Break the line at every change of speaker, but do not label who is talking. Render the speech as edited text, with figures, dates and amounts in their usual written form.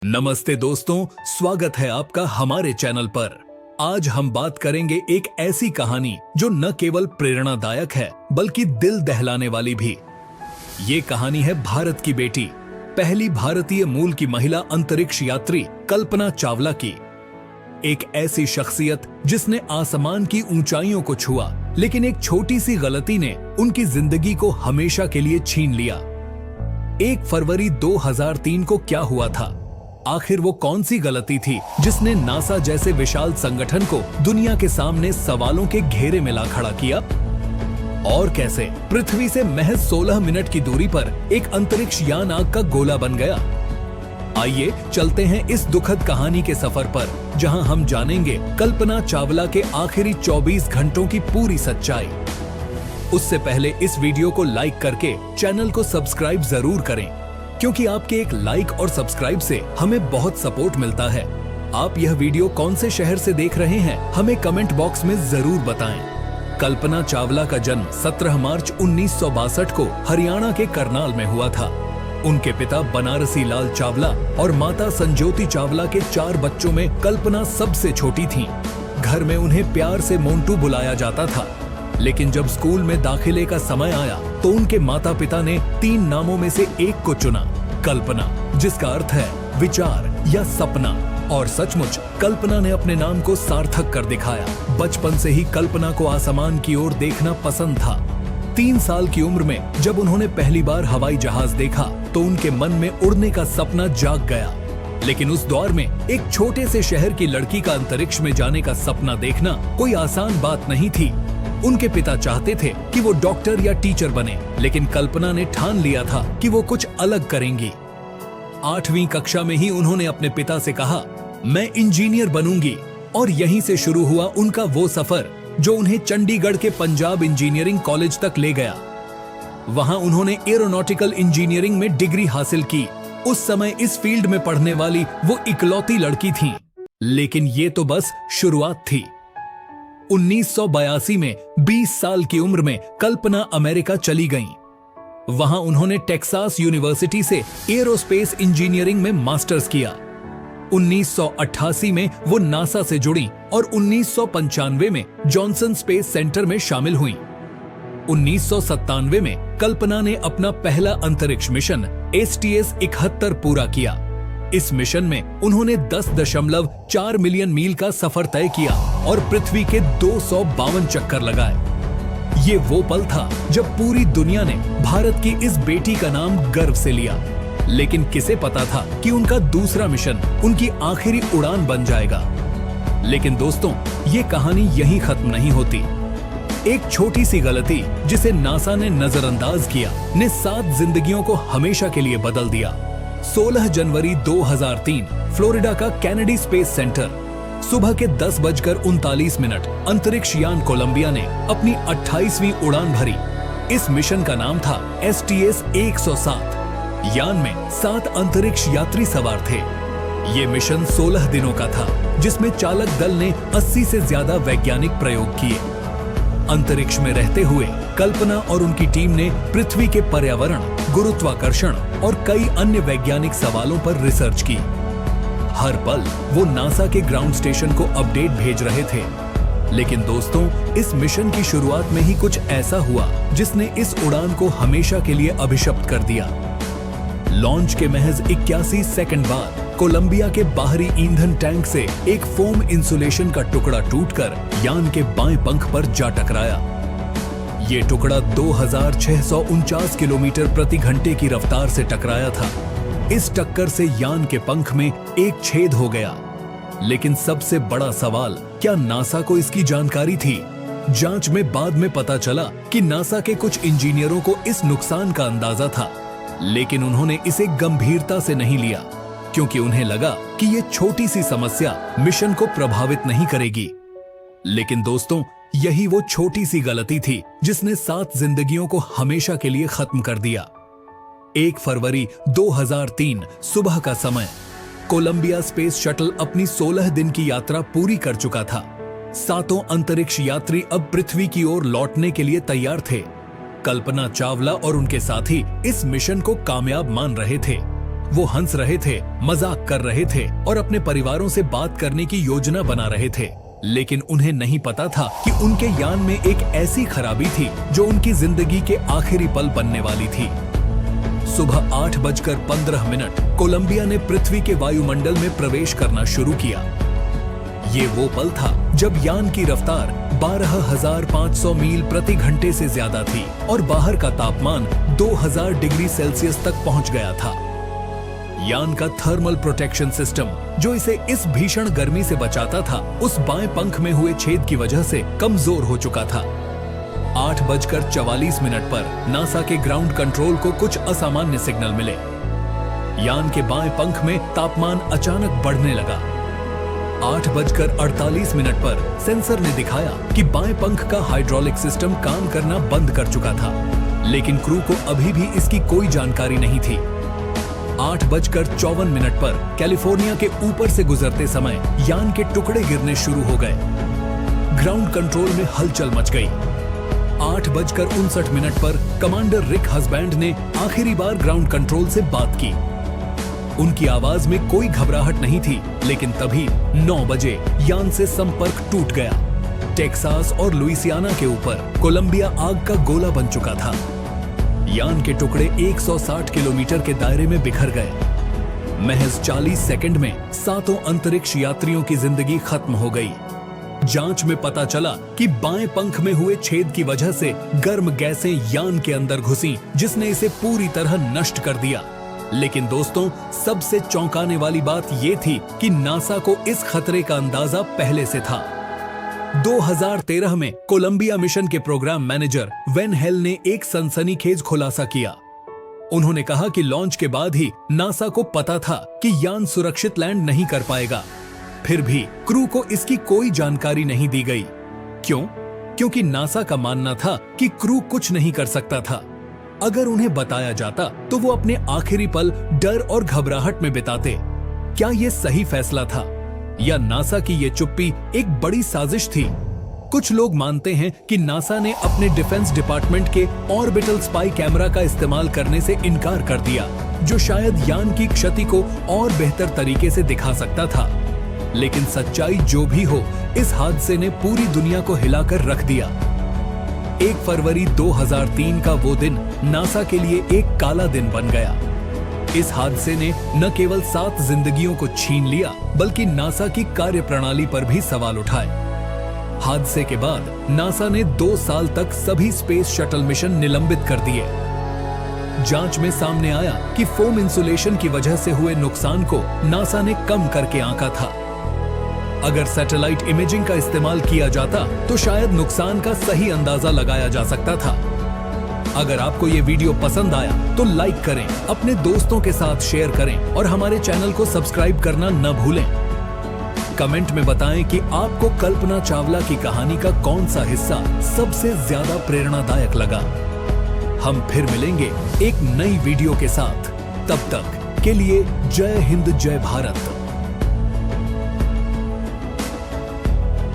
नमस्ते दोस्तों, स्वागत है आपका हमारे चैनल पर। आज हम बात करेंगे एक ऐसी कहानी जो न केवल प्रेरणादायक है बल्कि दिल दहलाने वाली भी। ये कहानी है भारत की बेटी, पहली भारतीय मूल की महिला अंतरिक्ष यात्री कल्पना चावला की। एक ऐसी शख्सियत जिसने आसमान की ऊंचाइयों को छुआ, लेकिन एक छोटी सी गलती ने उनकी जिंदगी को हमेशा के लिए छीन लिया। 1 फरवरी 2003 को क्या हुआ था? आखिर वो कौन सी गलती थी जिसने नासा जैसे विशाल संगठन को दुनिया के सामने सवालों के घेरे में ला खड़ा किया? और कैसे पृथ्वी से महज 16 मिनट की दूरी पर एक अंतरिक्ष यान आग का गोला बन गया? आइए चलते हैं इस दुखद कहानी के सफर पर, जहां हम जानेंगे कल्पना चावला के आखिरी 24 घंटों की पूरी सच्चाई। उससे पहले इस वीडियो को लाइक करके चैनल को सब्सक्राइब जरूर करें, क्योंकि आपके एक लाइक और सब्सक्राइब से हमें बहुत सपोर्ट मिलता है। आप यह वीडियो कौन से शहर से देख रहे हैं, हमें कमेंट बॉक्स में जरूर बताएं। कल्पना चावला का जन्म 17 मार्च 1962 को हरियाणा के करनाल में हुआ था। उनके पिता बनारसी लाल चावला और माता संजोती चावला के 4 बच्चों में कल्पना सबसे छोटी थीं। घर में उन्हें प्यार से मोंटू बुलाया जाता था, लेकिन जब स्कूल में दाखिले का समय आया तो उनके माता पिता ने 3 नामों में से एक को चुना, कल्पना, जिसका अर्थ है विचार या सपना। और सचमुच कल्पना ने अपने नाम को सार्थक कर दिखाया। बचपन से ही कल्पना को आसमान की ओर देखना पसंद था। 3 साल की उम्र में जब उन्होंने पहली बार हवाई जहाज देखा तो उनके मन में उड़ने का सपना जाग गया। लेकिन उस दौर में एक छोटे से शहर की लड़की का अंतरिक्ष में जाने का सपना देखना कोई आसान बात नहीं थी। उनके पिता चाहते थे कि वो डॉक्टर या टीचर बने, लेकिन कल्पना ने ठान लिया था कि वो कुछ अलग करेंगी। 8वीं कक्षा में ही उन्होंने अपने पिता से कहा, मैं इंजीनियर बनूंगी। और यहीं से शुरू हुआ उनका वो सफर जो उन्हें चंडीगढ़ के पंजाब इंजीनियरिंग कॉलेज तक ले गया। वहां उन्होंने एरोनॉटिकल इंजीनियरिंग में डिग्री हासिल की। उस समय इस फील्ड में पढ़ने वाली वो इकलौती लड़की थीं। लेकिन ये तो बस शुरुआत थी। 1982 में 20 साल की उम्र में कल्पना अमेरिका चली गईं। वहां उन्होंने टेक्सास यूनिवर्सिटी से एरोस्पेस इंजीनियरिंग में मास्टर्स किया। 1988 में वो नासा से जुड़ी और 1995 में जॉनसन स्पेस सेंटर में शामिल हुईं। 1997 में कल्पना ने अपना पहला अंतरिक्ष मिशन STS-71 पूरा किया। इस मिशन में उन्होंने 10.4 मिलियन मील का सफर तय किया और पृथ्वी के 252 चक्कर लगाए। ये वो पल था जब पूरी दुनिया ने भारत की इस बेटी का नाम गर्व से लिया। लेकिन किसे पता था कि उनका दूसरा मिशन उनकी आखिरी उड़ान बन जाएगा। लेकिन दोस्तों, ये कहानी यहीं खत्म नहीं होती। एक छोटी सी गलती जिसे नासा ने नजरअंदाज किया ने 7 जिंदगियों को हमेशा के लिए बदल दिया। 16 जनवरी 2003 फ्लोरिडा का कैनेडी स्पेस सेंटर, सुबह के 10:39 अंतरिक्ष यान कोलंबिया ने अपनी 28वीं उड़ान भरी। इस मिशन का नाम था STS-107। यान में 7 अंतरिक्ष यात्री सवार थे। ये मिशन 16 दिनों का था, जिसमें चालक दल ने 80 से ज्यादा वैज्ञानिक प्रयोग किए। अंतरिक्ष में रहते हुए कल्पना और उनकी टीम ने पृथ्वी के पर्यावरण, गुरुत्वाकर्षण और कई अन्य वैज्ञानिक सवालों पर रिसर्च की। हर पल वो नासा के ग्राउंड स्टेशन को अपडेट भेज रहे थे। लेकिन दोस्तों, इस मिशन की शुरुआत में ही कुछ ऐसा हुआ जिसने इस उड़ान को हमेशा के लिए अभिशप्त कर दिया। लॉन्च के महज 81 सेकंड बाद कोलंबिया के बाहरी ईंधन टैंक से एक फोम इंसुलेशन का टुकड़ा टूटकर यान के बाएं पंख पर जा टकराया। ये टुकड़ा 2649 किलोमीटर प्रति घंटे की रफ्तार से टकराया था। इस टक्कर से यान के पंख में एक छेद हो गया। लेकिन सबसे बड़ा सवाल, क्या नासा को इसकी जानकारी थी? जांच में बाद में पता चला कि नासा के कुछ इंजीनियरों को इस नुकसान का अंदाजा था, लेकिन उन्होंने इसे गंभीरता से नहीं लिया, क्योंकि उन्हें लगा कि ये छोटी सी समस्या मिशन को प्रभावित नहीं करेगी। लेकिन दोस्तों, यही वो छोटी सी गलती थी जिसने 7 जिंदगियों को हमेशा के लिए खत्म कर दिया। 1 फरवरी 2003 सुबह का समय, कोलंबिया स्पेस शटल अपनी 16 दिन की यात्रा पूरी कर चुका था। 7 अंतरिक्ष यात्री अब पृथ्वी की ओर लौटने के लिए तैयार थे। कल्पना चावला और उनके साथी इस मिशन को कामयाब मान रहे थे। वो हंस रहे थे, मजाक कर रहे थे और अपने परिवारों से बात करने की योजना बना रहे थे, लेकिन उन्हें नहीं पता था कि उनके यान में एक ऐसी खराबी थी जो उनकी जिंदगी के आखिरी पल बनने वाली थी। सुबह 8:15 कोलंबिया ने पृथ्वी के वायुमंडल में प्रवेश करना शुरू किया। ये वो पल था जब यान की रफ्तार 12,500 मील प्रति घंटे से ज्यादा थी और बाहर का तापमान 2000 डिग्री सेल्सियस तक पहुंच गया था। यान का थर्मल प्रोटेक्शन सिस्टम, जो इसे इस भीषण गर्मी से बचाता था, उस बाएं पंख में हुए छेद की वजह से कमजोर हो चुका था। 8:44 पर नासा के ग्राउंड कंट्रोल को कुछ असामान्य सिग्नल मिले। यान के बाएं पंख में तापमान अचानक बढ़ने लगा। 8:48 पर सेंसर ने दिखाया कि बाएं पंख का हाइड्रोलिक सिस्टम काम करना बंद कर चुका था, लेकिन क्रू को अभी भी इसकी कोई जानकारी नहीं थी। 8:54 पर कैलिफोर्निया के ऊपर से गुजरते समय यान के टुकड़े गिरने शुरू हो गए। ग्राउंड कंट्रोल में हलचल मच गई। 8:59 पर कमांडर रिक हसबैंड ने आखिरी बार ग्राउंड कंट्रोल से बात की। उनकी आवाज में कोई घबराहट नहीं थी, लेकिन तभी 9 बजे यान से संपर्क टूट गया। टेक्सास और लुइसियाना के ऊपर कोलंबिया आग का गोला बन चुका था। यान के टुकड़े 160 किलोमीटर के दायरे में बिखर गए। महज 40 सेकंड में 7 अंतरिक्ष यात्रियों की जिंदगी खत्म हो गई। जांच में पता चला कि बाएं पंख में हुए छेद की वजह से गर्म गैसें यान के अंदर घुसी, जिसने इसे पूरी तरह नष्ट कर दिया। लेकिन दोस्तों, सबसे चौंकाने वाली बात ये थी कि नासा को इस खतरे का अंदाजा पहले से था। 2013 में कोलंबिया मिशन के प्रोग्राम मैनेजर वेन हेल ने एक सनसनीखेज खुलासा किया। उन्होंने कहा कि लॉन्च के बाद ही नासा को पता था कि यान सुरक्षित लैंड नहीं कर पाएगा। फिर भी क्रू को इसकी कोई जानकारी नहीं दी गई। क्यों? क्योंकि नासा का मानना था कि क्रू कुछ नहीं कर सकता था। अगर उन्हें बताया जाता तो वो अपने आखिरी पल डर और घबराहट में बिताते। क्या ये सही फैसला था, या नासा की ये चुप्पी एक बड़ी साजिश थी? कुछ लोग मानते हैं कि नासा ने अपने डिफेंस डिपार्टमेंट के ऑर्बिटल स्पाई कैमरा का इस्तेमाल करने से इनकार कर दिया, जो शायद यान की क्षति को और बेहतर तरीके से दिखा सकता था। लेकिन सच्चाई जो भी हो, इस हादसे ने पूरी दुनिया को हिलाकर रख दिया। 1 फरवरी 2003 का वो दिन नासा के लिए एक काला दिन बन गया। इस हादसे ने न केवल 7 जिंदगियों को छीन लिया, बल्कि नासा की कार्यप्रणाली पर भी सवाल उठाए। हादसे के बाद नासा ने 2 साल तक सभी स्पेस शटल मिशन निलंबित कर दिए। जांच में सामने आया कि फोम इंसुलेशन की वजह से हुए नुकसान को नासा ने कम करके आंका था। अगर सैटेलाइट इमेजिंग का इस्तेमाल किया जाता तो शायद नुकसान का सही अंदाजा लगाया जा सकता था। अगर आपको ये वीडियो पसंद आया तो लाइक करें, अपने दोस्तों के साथ शेयर करें और हमारे चैनल को सब्सक्राइब करना न भूलें। कमेंट में बताएं कि आपको कल्पना चावला की कहानी का कौन सा हिस्सा सबसे ज्यादा प्रेरणादायक लगा। हम फिर मिलेंगे एक नई वीडियो के साथ। तब तक के लिए जय हिंद, जय भारत।